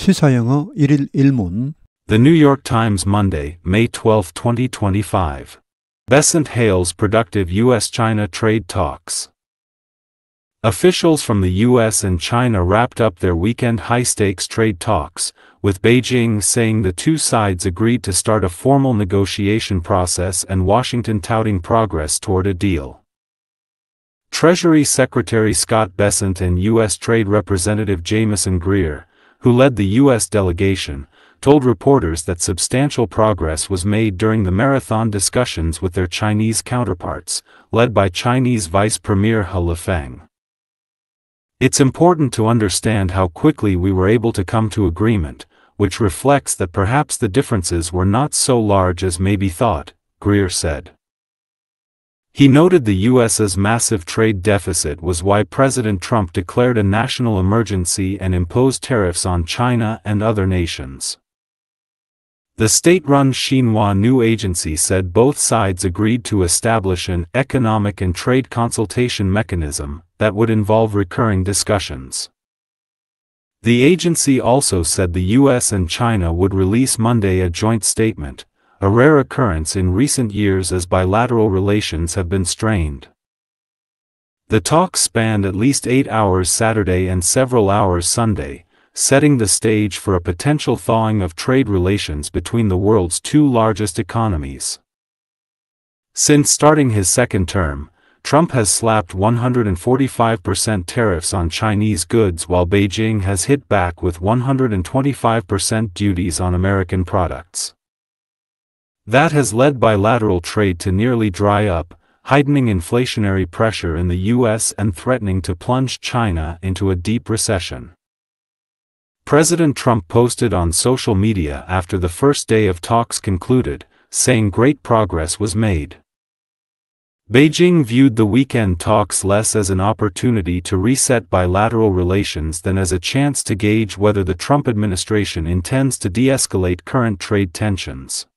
시사영어 1일 1문 The New York Times Monday, May 12, 2025. Bessent hails productive U.S.-China trade talks. Officials from the U.S. and China wrapped up their weekend high-stakes trade talks, with Beijing saying the two sides agreed to start a formal negotiation process and Washington touting progress toward a deal. Treasury Secretary Scott Bessent and U.S. Trade Representative Jamieson Greer, who led the U.S. delegation, told reporters that substantial progress was made during the marathon discussions with their Chinese counterparts, led by Chinese Vice Premier He Lifeng. It's important to understand how quickly we were able to come to agreement, which reflects that perhaps the differences were not so large as may be thought, Greer said. He noted the U.S.'s massive trade deficit was why President Trump declared a national emergency and imposed tariffs on China and other nations. The state-run Xinhua New Agency said both sides agreed to establish an economic and trade consultation mechanism that would involve recurring discussions. The agency also said the U.S. and China would release Monday a joint statement, a rare occurrence in recent years as bilateral relations have been strained. The talks spanned at least 8 hours Saturday and several hours Sunday, setting the stage for a potential thawing of trade relations between the world's two largest economies. Since starting his second term, Trump has slapped 145% tariffs on Chinese goods while Beijing has hit back with 125% duties on American products. That has led bilateral trade to nearly dry up, heightening inflationary pressure in the U.S. and threatening to plunge China into a deep recession. President Trump posted on social media after the first day of talks concluded, saying great progress was made. Beijing viewed the weekend talks less as an opportunity to reset bilateral relations than as a chance to gauge whether the Trump administration intends to de-escalate current trade tensions.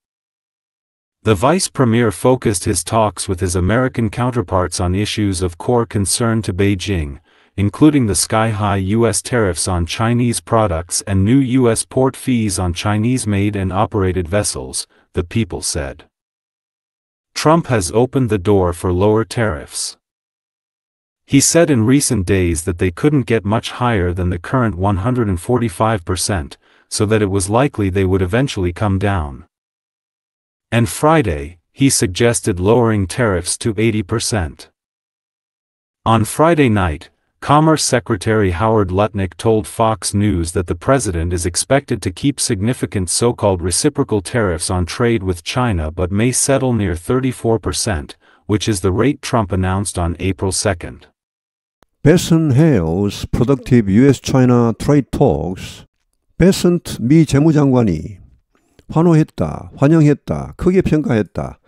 The vice premier focused his talks with his American counterparts on issues of core concern to Beijing, including the sky-high U.S. tariffs on Chinese products and new U.S. port fees on Chinese-made and operated vessels, the People said. Trump has opened the door for lower tariffs. He said in recent days that they couldn't get much higher than the current 145%, so that it was likely they would eventually come down. And Friday, he suggested lowering tariffs to 80%. On Friday night, Commerce Secretary Howard Lutnick told Fox News that the president is expected to keep significant so-called reciprocal tariffs on trade with China but may settle near 34%, which is the rate Trump announced on April 2nd. Bessent hails productive U.S.-China trade talks. Bessent 미 재무장관이 환호했다, 환영했다, 크게 평가했다.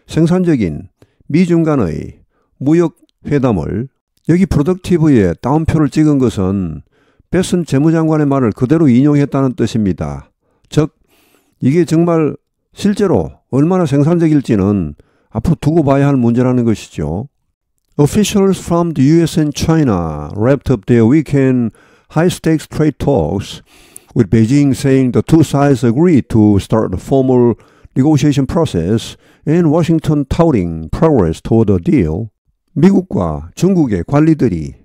생산적인 미중 간의 무역 회담을 여기 프로덕티브에 따옴표를 찍은 것은 베슨 재무장관의 말을 그대로 인용했다는 뜻입니다. 즉, 이게 정말 실제로 얼마나 생산적일지는 앞으로 두고 봐야 할 문제라는 것이죠. Officials from the U.S. and China wrapped up their weekend high-stakes trade talks, with Beijing saying the two sides agreed to start a formal negotiation process and Washington touting progress toward a deal. 미국과 중국의 관리들이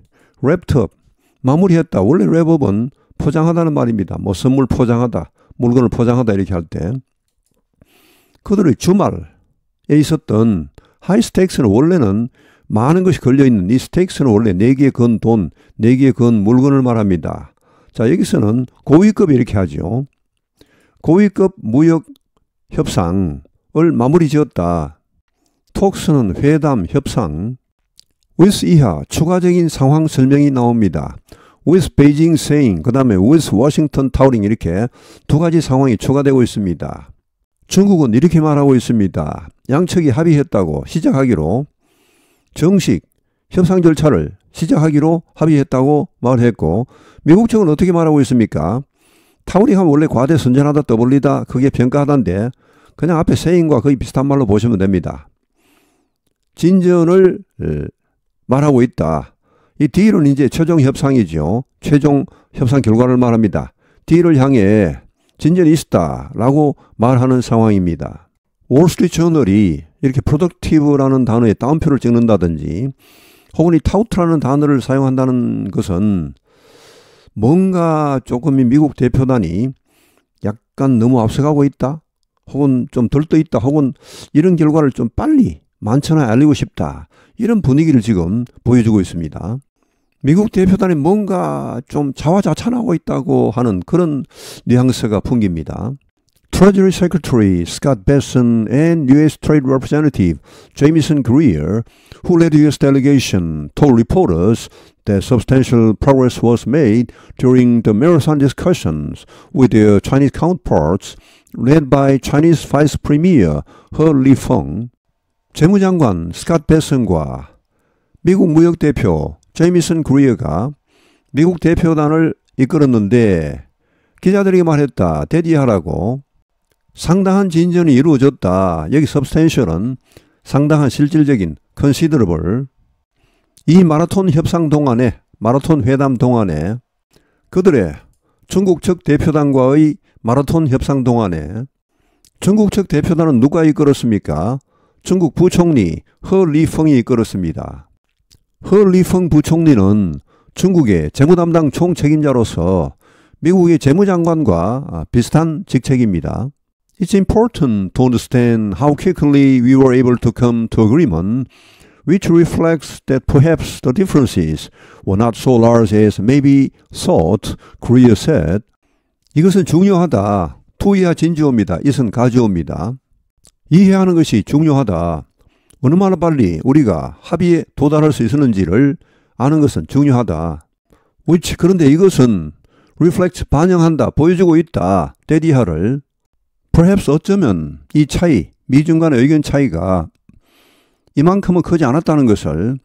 랩트업, 마무리했다. 원래 랩업은 포장하다는 말입니다. 뭐 선물 포장하다, 물건을 포장하다 이렇게 할 때. 그들의 주말에 있었던 하이스테이크스는 원래는 많은 것이 걸려있는 이 스테이크스는 원래 4개의 건 돈, 4개의 건 물건을 말합니다. 자, 여기서는 고위급 이렇게 하죠. 고위급 무역 협상을 마무리 지었다. 톡스는 회담, 협상. with 이하 추가적인 상황 설명이 나옵니다. with Beijing saying, 그 다음에 with Washington touting 이렇게 두 가지 상황이 추가되고 있습니다. 중국은 이렇게 말하고 있습니다. 양측이 합의했다고 시작하기로 정식 협상 절차를 시작하기로 합의했다고 말했고, 미국 측은 어떻게 말하고 있습니까? 타우링하면 원래 과대 선전하다 떠벌리다 크게 평가하던데 그냥 앞에 saying과 거의 비슷한 말로 보시면 됩니다. 진전을 말하고 있다. 이 D는 이제 최종 협상이죠. 최종 협상 결과를 말합니다. 딜을 향해 진전이 있었다라고 말하는 상황입니다. 월스트리트저널이 이렇게 productive라는 단어에 따옴표를 찍는다든지 혹은 이 taut라는 단어를 사용한다는 것은 뭔가 조금 이 미국 대표단이 약간 너무 앞서가고 있다 혹은 좀 들떠 있다 혹은 이런 결과를 좀 빨리 만천하에 알리고 싶다 이런 분위기를 지금 보여주고 있습니다. 미국 대표단이 뭔가 좀 자화자찬하고 있다고 하는 그런 뉘앙스가 풍깁니다. Treasury Secretary Scott Bessent and U.S. Trade Representative Jamieson Greer, who led the U.S. delegation, told reporters that substantial progress was made during the marathon discussions with their Chinese counterparts led by Chinese Vice Premier He Lifeng. 재무장관 스캇 베슨과 미국 무역대표 제이미슨 그리어가 미국 대표단을 이끌었는데 기자들에게 말했다. 대디하라고. 상당한 진전이 이루어졌다. 여기 substantial은 상당한 실질적인 considerable. 이 마라톤 협상 동안에 마라톤 회담 동안에 그들의 중국 측 대표단과의 마라톤 협상 동안에 중국 측 대표단은 누가 이끌었습니까? 중국 부총리 허 리펑이 이끌었습니다. 허 리펑 부총리는 중국의 재무담당 총책임자로서 미국의 재무장관과 비슷한 직책입니다. It's important to understand how quickly we were able to come to agreement, which reflects that perhaps the differences were not so large as maybe thought, Greer said. 이것은 중요하다. 투이하 진지어입니다. 이것은 가지어입니다. 이해하는 것이 중요하다. 얼마나 빨리 우리가 합의에 도달할 수 있었는지를 아는 것은 중요하다. which 그런데 이것은 reflects 반영한다. 보여주고 있다. 대디하를. perhaps 어쩌면 이 차이, 미중 간의 의견 차이가 이만큼은 크지 않았다는 것을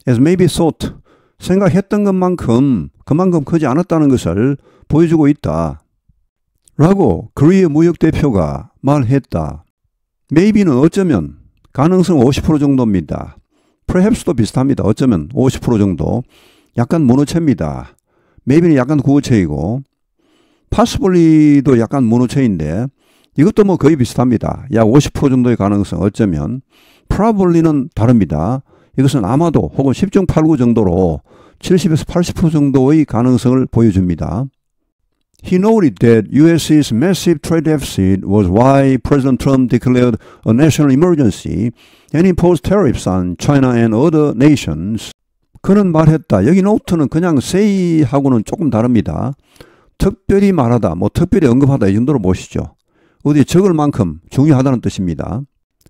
as maybe thought, 생각했던 것만큼 그만큼 크지 않았다는 것을 보여주고 있다. 라고 그리의 무역대표가 말했다. maybe는 어쩌면 가능성 50% 정도입니다. perhaps도 비슷합니다. 어쩌면 50% 정도. 약간 모노체입니다. maybe는 약간 구어체이고 possibly도 약간 모노체인데 이것도 뭐 거의 비슷합니다. 약 50% 정도의 가능성 어쩌면. probably는 다릅니다. 이것은 아마도 혹은 10중 8구 정도로 70에서 80% 정도의 가능성을 보여줍니다. He noted that U.S.'s massive trade deficit was why President Trump declared a national emergency and imposed tariffs on China and other nations. 그는 말했다. 여기 노트는 그냥 say하고는 조금 다릅니다. 특별히 말하다, 특별히 언급하다 이 정도로 보시죠. 어디에 적을 만큼 중요하다는 뜻입니다.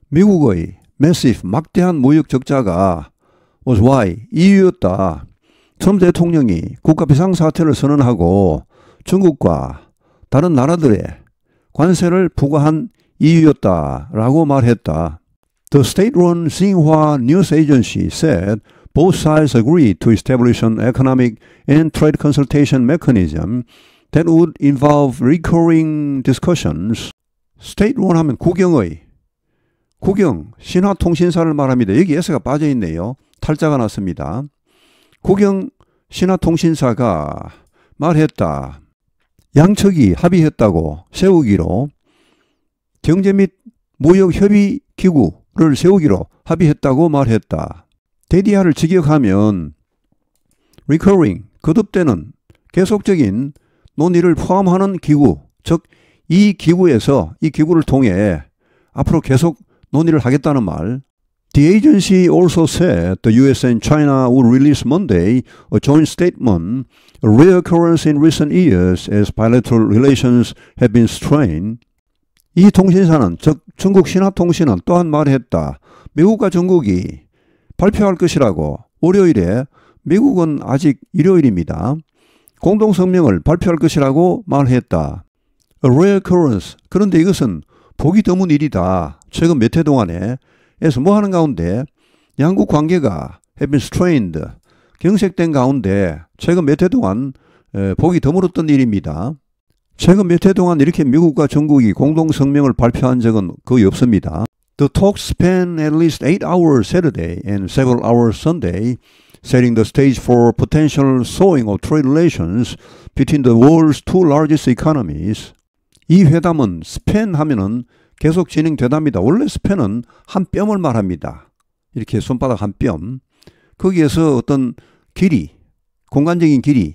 미국의 massive, 막대한 무역 적자가 was why, 이유였다. 트럼프 대통령이 국가 비상사태를 선언하고 중국과 다른 나라들의 관세를 부과한 이유였다라고 말했다. The state-run Xinhua News Agency said both sides agreed to establish an economic and trade consultation mechanism that would involve recurring discussions. state-run 하면 국영, 신화통신사를 말합니다. 여기 S가 빠져있네요. 탈자가 났습니다. 국영 신화통신사가 말했다. 양측이 합의했다고 세우기로 경제 및 무역협의기구를 세우기로 합의했다고 말했다. 대디하를 직역하면 recurring, 거듭되는 계속적인 논의를 포함하는 기구, 즉 이 기구를 통해 앞으로 계속 논의를 하겠다는 말. The agency also said the U.S. and China would release Monday a joint statement, a rare occurrence in recent years as bilateral relations have been strained. 이 통신사는, 즉 중국 신화통신은 또한 말했다. 미국과 중국이 발표할 것이라고 월요일에, 미국은 아직 일요일입니다. 공동성명을 발표할 것이라고 말했다. A rare occurrence. 그런데 이것은 보기 드문 일이다. 최근 몇 해 동안에. 에서 뭐 하는 가운데 양국 관계가 have been strained. 경색된 가운데 최근 몇 해 동안 보기 드물었던 일입니다. 최근 몇 해 동안 이렇게 미국과 중국이 공동성명을 발표한 적은 거의 없습니다. The talks span at least 8 hours Saturday and several hours Sunday, setting the stage for potential thawing of trade relations between the world's two largest economies. 이 회담은 스팬 하면은 계속 진행되답니다. 원래 스팬은 한 뼘을 말합니다. 이렇게 손바닥 한 뼘. 거기에서 어떤 길이, 공간적인 길이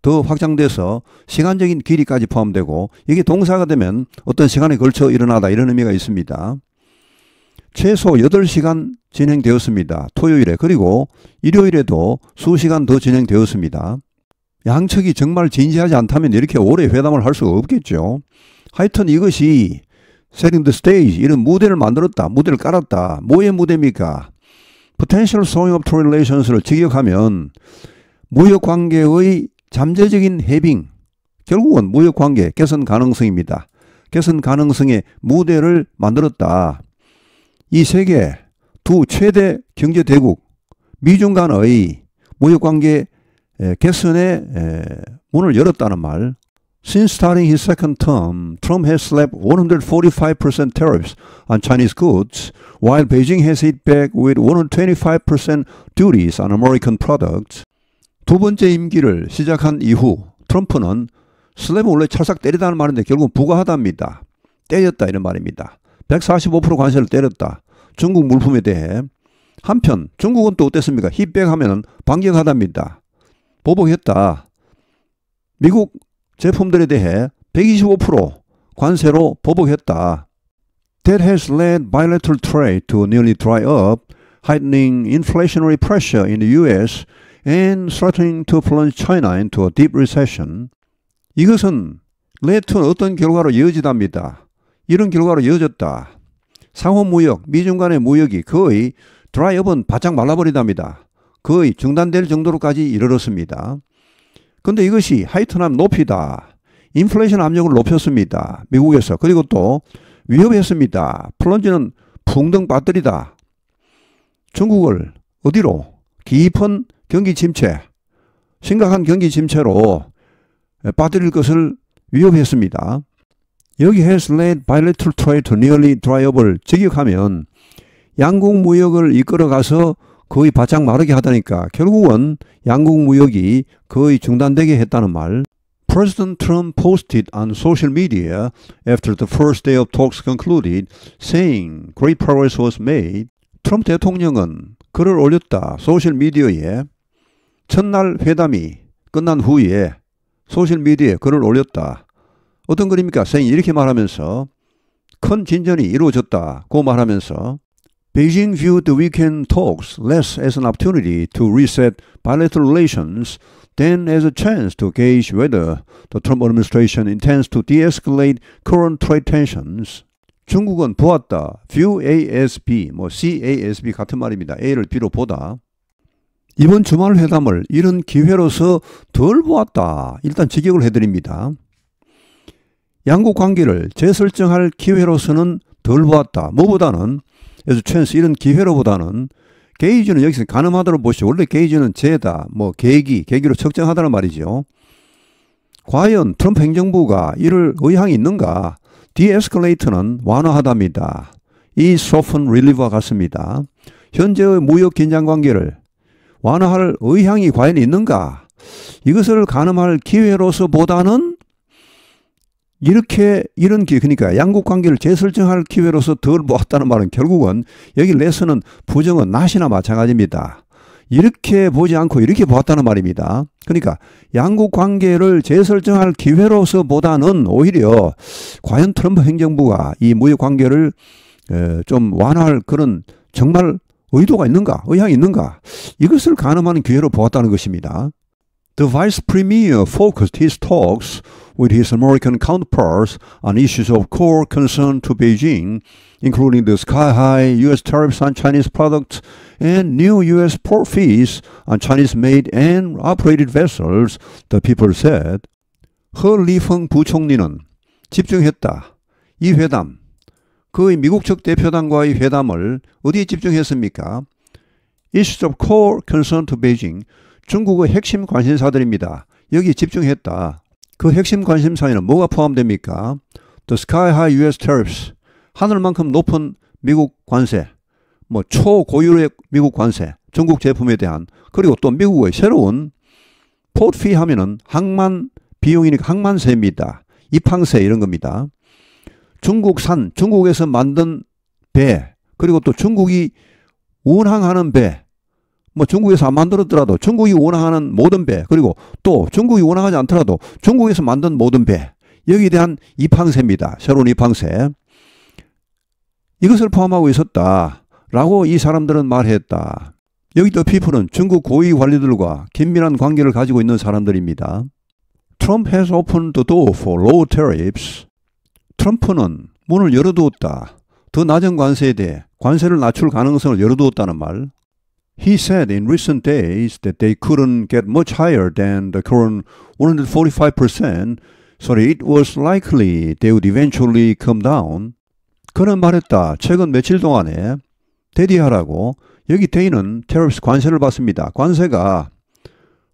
더 확장돼서 시간적인 길이까지 포함되고 이게 동사가 되면 어떤 시간에 걸쳐 일어나다 이런 의미가 있습니다. 최소 8시간 진행되었습니다. 토요일에. 그리고 일요일에도 수시간 더 진행되었습니다. 양측이 정말 진지하지 않다면 이렇게 오래 회담을 할 수가 없겠죠. 하여튼 이것이 setting the stage, 이런 무대를 만들었다. 무대를 깔았다. 뭐의 무대입니까? potential slowing of trade relations를 직역하면 무역관계의 잠재적인 해빙, 결국은 무역관계 개선 가능성입니다. 개선 가능성의 무대를 만들었다. 이 세계 두 최대 경제대국 미중 간의 무역관계 개선의 문을 열었다는 말. Since starting his second term, Trump has slapped 145% tariffs on Chinese goods, while Beijing has hit back with 125% duties on American products. 두 번째 임기를 시작한 이후 트럼프는 슬랩은 원래 찰싹 때리다는 말인데 결국 부과하답니다. 때렸다 이런 말입니다. 145% 관세를 때렸다. 중국 물품에 대해. 한편 중국은 또 어땠습니까? hitback하면 반격하답니다. 보복했다. 미국 제품들에 대해 125% 관세로 보복했다. That has led bilateral trade to nearly dry up, heightening inflationary pressure in the U.S. and threatening to plunge China into a deep recession. 이것은 레트는 어떤 결과로 이어지답니다. 이런 결과로 이어졌다. 상호무역, 미중 간의 무역이 거의 드라이업은 바짝 말라버리답니다. 거의 중단될 정도로까지 이르렀습니다. 근데 이것이 하이트남 높이다. 인플레이션 압력을 높였습니다. 미국에서. 그리고 또 위협했습니다. 플런지는 풍덩 빠뜨리다. 중국을 어디로? 깊은 경기 침체, 심각한 경기 침체로 빠뜨릴 것을 위협했습니다. 여기 has led bilateral trade to nearly dry up을 직역하면 양국 무역을 이끌어가서 거의 바짝 마르게 하다니까 결국은 양국 무역이 거의 중단되게 했다는 말. President Trump posted on social media after the first day of talks concluded, saying great progress was made. 트럼프 대통령은 글을 올렸다. 소셜미디어에 첫날 회담이 끝난 후에 소셜미디어에 글을 올렸다. 어떤 글입니까? saying 이렇게 말하면서 큰 진전이 이루어졌다고 말하면서 Beijing viewed the weekend talks less as an opportunity to reset bilateral relations than as a chance to gauge whether the Trump administration intends to de-escalate current trade tensions. 중국은 보았다. view ASB, CASB 같은 말입니다. A를 B로 보다. 이번 주말 회담을 이런 기회로서 덜 보았다. 일단 직역을 해드립니다. 양국 관계를 재설정할 기회로서는 덜 보았다. 뭐보다는 as a chance 이런 기회로보다는 게이지는 여기서 가늠하다로 보시죠. 원래 게이지는 재다, 계기로 측정하다는 말이죠. 과연 트럼프 행정부가 이를 의향이 있는가? de-escalate는 완화하답니다. 이 soften relieve와 같습니다. 현재의 무역 긴장 관계를 완화할 의향이 과연 있는가? 이것을 가늠할 기회로서 보다는 그러니까 양국 관계를 재설정할 기회로서 덜 보았다는 말은 결국은 여기 레슨은 부정은 not이나 마찬가지입니다. 이렇게 보지 않고 이렇게 보았다는 말입니다. 그러니까 양국 관계를 재설정할 기회로서 보다는 오히려 과연 트럼프 행정부가 이 무역 관계를 좀 완화할 그런 정말 의도가 있는가, 의향이 있는가, 이것을 가늠하는 기회로 보았다는 것입니다. The vice premier focused his talks with his American counterparts on issues of core concern to Beijing, including the sky-high U.S. tariffs on Chinese products and new U.S. port fees on Chinese-made and operated vessels, the people said. 허 리펑 부총리는 집중했다. 이 회담, 그의 미국 측 대표단과의 회담을 어디에 집중했습니까? Issues of core concern to Beijing, 중국의 핵심 관심사들입니다. 여기에 집중했다. 그 핵심 관심사에는 뭐가 포함됩니까? The sky-high U.S. tariffs, 하늘만큼 높은 미국 관세, 초고율의 미국 관세, 중국 제품에 대한, 그리고 또 미국의 새로운 port fee 하면은 항만 비용이니까 항만세입니다. 입항세 이런 겁니다. 중국산, 중국에서 만든 배, 그리고 또 중국이 운항하는 배, 뭐 중국에서 안 만들었더라도 중국이 운항하는 모든 배, 그리고 또 중국이 운항하지 않더라도 중국에서 만든 모든 배, 여기에 대한 입항세입니다. 새로운 입항세. 이것을 포함하고 있었다라고 이 사람들은 말했다. 여기 더 피플은 중국 고위 관리들과 긴밀한 관계를 가지고 있는 사람들입니다. Trump has opened the door for low tariffs. 트럼프는 문을 열어두었다. 더 낮은 관세에 대해 관세를 낮출 가능성을 열어두었다는 말. He said in recent days that they couldn't get much higher than the current 145%, so it was likely they would eventually come down. 그는 말했다. 최근 며칠 동안에 대디하라고 여기 대인은 tariffs 관세를 받습니다. 관세가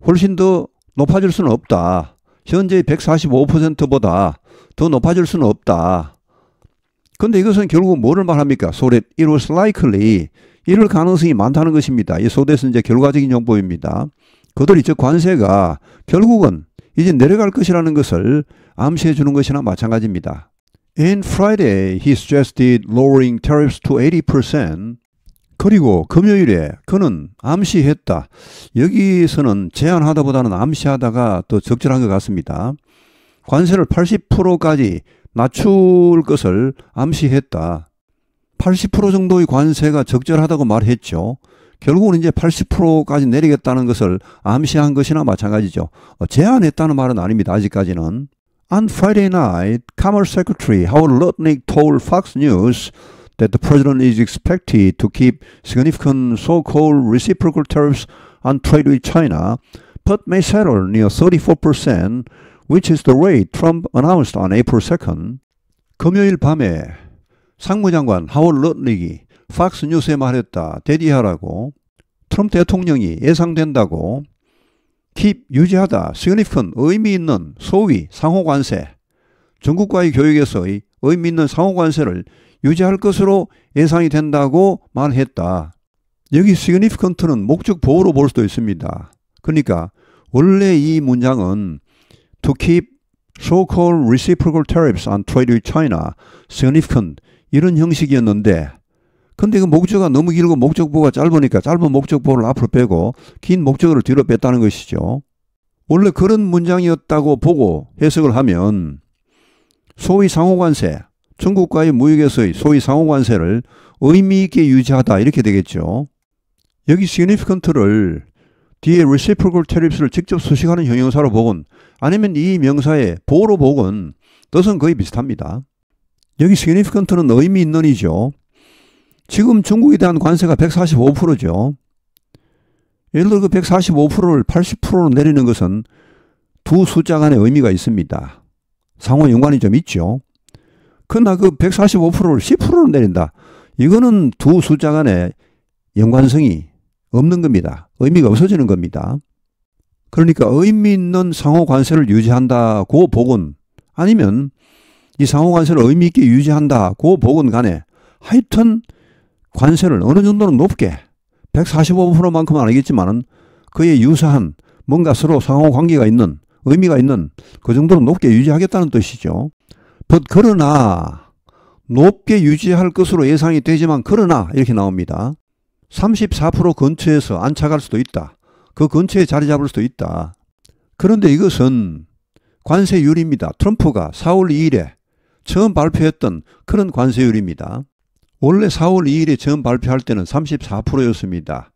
훨씬 더 높아질 수는 없다. 현재 145%보다 더 높아질 수는 없다. 그런데 이것은 결국 뭐를 말합니까? So that it was likely, 이럴 가능성이 많다는 것입니다. 이 so that은 이제 결과적인 용법입니다. 그들이 즉 관세가 결국은 이제 내려갈 것이라는 것을 암시해 주는 것이나 마찬가지입니다. In Friday, he suggested lowering tariffs to 80%. 그리고 금요일에 그는 암시했다. 여기서는 제안하다보다는 암시하다가 더 적절한 것 같습니다. 관세를 80%까지 낮출 것을 암시했다. 80% 정도의 관세가 적절하다고 말했죠. 결국은 이제 80%까지 내리겠다는 것을 암시한 것이나 마찬가지죠. 제안했다는 말은 아닙니다. 아직까지는. On Friday night, Commerce Secretary Howard Lutnick told Fox News that the president is expected to keep significant so-called reciprocal tariffs on trade with China, but may settle near 34%, which is the rate Trump announced on April 2nd. 금요일 밤에 상무장관 하워드 럿닉이 팍스 뉴스에 말했다. 대디하라고. 트럼프 대통령이 예상된다고. keep 유지하다. significant 의미 있는 소위 상호관세. 중국과의 교역에서의 의미 있는 상호관세를 유지할 것으로 예상이 된다고 말했다. 여기 significant는 목적 보호로 볼 수도 있습니다. 그러니까 원래 이 문장은 to keep so-called reciprocal tariffs on trade with China significant 이런 형식이었는데 근데 그 목적어가 너무 길고 목적보가 짧으니까 짧은 목적보를 앞으로 빼고 긴 목적어를 뒤로 뺐다는 것이죠. 원래 그런 문장이었다고 보고 해석을 하면 소위 상호관세 중국과의 무역에서의 소위 상호관세를 의미 있게 유지하다 이렇게 되겠죠. 여기 significant를 뒤에 reciprocal tariffs를 직접 수식하는 형용사로 보건 아니면 이 명사의 보호로 보건 뜻은 거의 비슷합니다. 여기 significant는 의미 있는 이죠. 지금 중국에 대한 관세가 145%죠. 예를 들어 그 145%를 80%로 내리는 것은 두 숫자 간의 의미가 있습니다. 상호 연관이 좀 있죠. 그러나 그 145%를 10%로 내린다. 이거는 두 숫자 간의 연관성이 없는 겁니다. 의미가 없어지는 겁니다. 그러니까 의미 있는 상호 관세를 유지한다고 보건 아니면 이 상호 관세를 의미 있게 유지한다고 보건 간에 하여튼 관세를 어느 정도는 높게 145%만큼은 아니겠지만 그에 유사한 뭔가 서로 상호 관계가 있는 의미가 있는 그 정도는 높게 유지하겠다는 뜻이죠. 그러나 높게 유지할 것으로 예상이 되지만 그러나 이렇게 나옵니다. 34% 근처에서 안착할 수도 있다. 그 근처에 자리 잡을 수도 있다. 그런데 이것은 관세율입니다. 트럼프가 4월 2일에 처음 발표했던 그런 관세율입니다. 원래 4월 2일에 처음 발표할 때는 34%였습니다.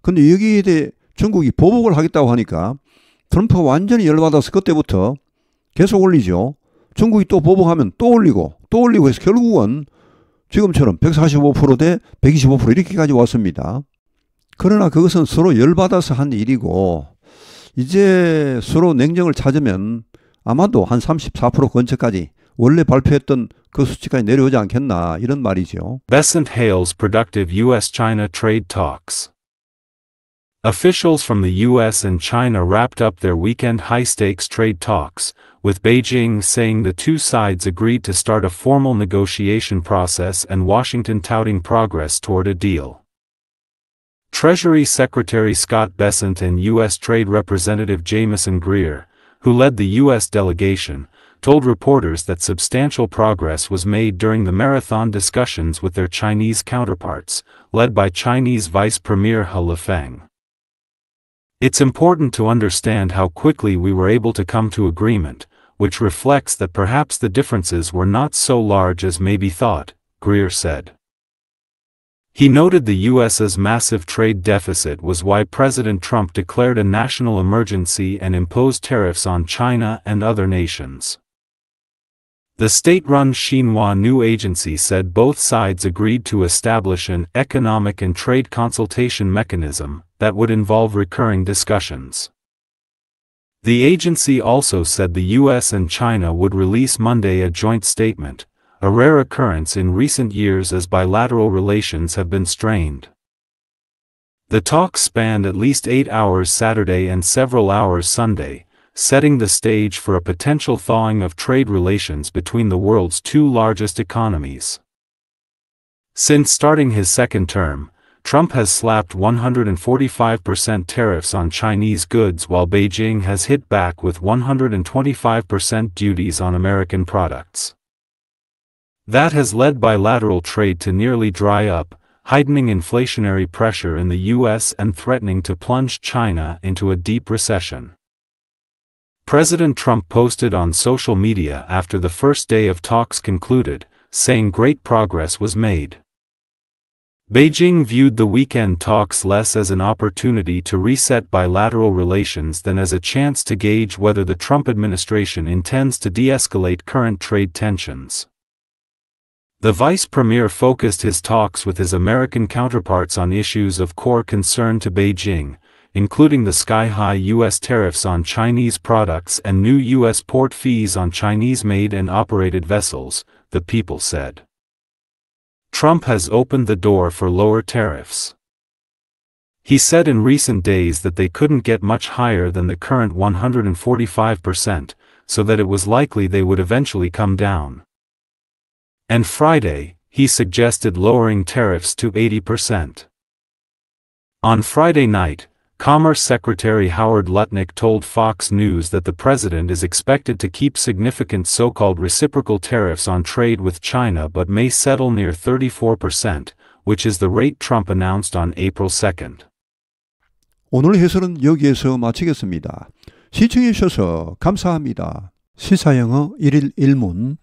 근데 여기에 대해 중국이 보복을 하겠다고 하니까 트럼프가 완전히 열받아서 그때부터 계속 올리죠. 중국이 또 보복하면 또 올리고 해서 결국은 지금처럼 145% 대 125% 이렇게까지 왔습니다. 그러나 그것은 서로 열받아서 한 일이고 이제 서로 냉정을 찾으면 아마도 한 34% 근처까지 원래 발표했던 그 수치까지 내려오지 않겠나 이런 말이죠. Bessent hails productive U.S.-China trade talks. Officials from the U.S. and China wrapped up their weekend high-stakes trade talks, with Beijing saying the two sides agreed to start a formal negotiation process and Washington touting progress toward a deal. Treasury Secretary Scott Bessent and U.S. Trade Representative Jamieson Greer, who led the U.S. delegation, told reporters that substantial progress was made during the marathon discussions with their Chinese counterparts, led by Chinese Vice Premier He Lifeng. It's important to understand how quickly we were able to come to agreement, which reflects that perhaps the differences were not so large as may be thought, Greer said. He noted the U.S.'s massive trade deficit was why President Trump declared a national emergency and imposed tariffs on China and other nations. The state-run Xinhua New Agency said both sides agreed to establish an economic and trade consultation mechanism that would involve recurring discussions. The agency also said the U.S. and China would release Monday a joint statement, a rare occurrence in recent years as bilateral relations have been strained. The talks spanned at least 8 hours Saturday and several hours Sunday, setting the stage for a potential thawing of trade relations between the world's two largest economies. Since starting his second term, Trump has slapped 145% tariffs on Chinese goods while Beijing has hit back with 125% duties on American products. That has led bilateral trade to nearly dry up, heightening inflationary pressure in the U.S. and threatening to plunge China into a deep recession. President Trump posted on social media after the first day of talks concluded, saying great progress was made. Beijing viewed the weekend talks less as an opportunity to reset bilateral relations than as a chance to gauge whether the Trump administration intends to de-escalate current trade tensions. The vice premier focused his talks with his American counterparts on issues of core concern to Beijing, including the sky-high U.S. tariffs on Chinese products and new U.S. port fees on Chinese-made and operated vessels, the People said. Trump has opened the door for lower tariffs. He said in recent days that they couldn't get much higher than the current 145%, so that it was likely they would eventually come down. And Friday, he suggested lowering tariffs to 80%. On Friday night, Commerce Secretary Howard Lutnick told Fox News that the president is expected to keep significant so-called reciprocal tariffs on trade with China but may settle near 34%, which is the rate Trump announced on April 2nd. 오늘 해설은 여기에서 마치겠습니다. 시청해 주셔서 감사합니다. 시사영어 1일 1문